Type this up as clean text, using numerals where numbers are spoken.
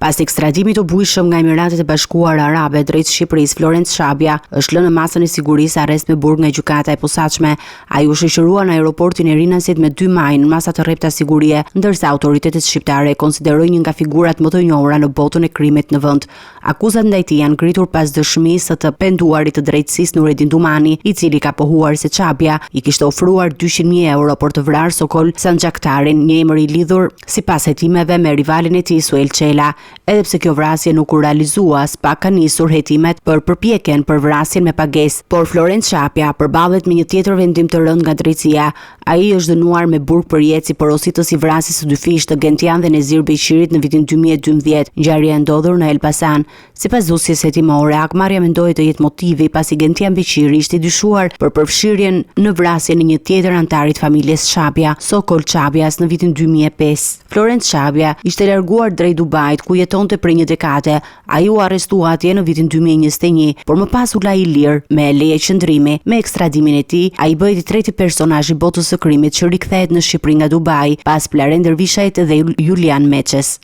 Pas ekstradimit të bujshëm nga Emiratet e Bashkuara Arabe drejt Shqipërisë, Florent Shabja është lënë në masën e sigurisë arrest me burg nga gjykata e posaçme. Ai u shoqërua në aeroportin e Rinasit me 2 maj në masa të rrepta sigurie, ndërsa autoritetet shqiptare e konsiderojnë një nga figurat më të njohura në botën e krimit në vend. Akuzat ndaj tij janë ngritur pas dëshmisë së të penduarit të drejtësisë Nureddin Dumani, i cili ka pohuar se Shabja i kishte ofruar 200.000 euro për të vrarë Sokol Sanxhaktarin, një emër i lidhur sipas hetimeve me rivalin e tij Suel Çela. Edhe pse kjo vrasje nuk u realizua, SPAK ka nisur hetimet për përpjekjen për vrasjen me pagesë, por Florent Shabja përballet me një tjetër vendim të rënd nga drejtësia. Ai është dënuar me burg për jetë si porositës i vrasjes së dy fishë të Gentian dhe Nezir Beqirit në vitin 2012. Ngjarja e ndodhur në Elbasan. Sipas dosjes hetimore, akmarrja mendohet të jetë motivi pasi Gentian Beqiri ishte dyshuar për përfshirjen në vrasjen e një tjetër antarit familjes Shabja, Sokol Shabjas, në vitin 2005. Florent Shabja ishte larguar drejt Dubait, ku jetonte për një dekade. Ai u arrestua atje në vitin 2021, por më pas u la i lirë me leje qëndrimi. Me ekstradimin e tij, ai bëhet i treti personazh i botës së krimit që rikthehet në Shqipëri nga Dubai, pas Plaren Dervishajt dhe Julian Meçes.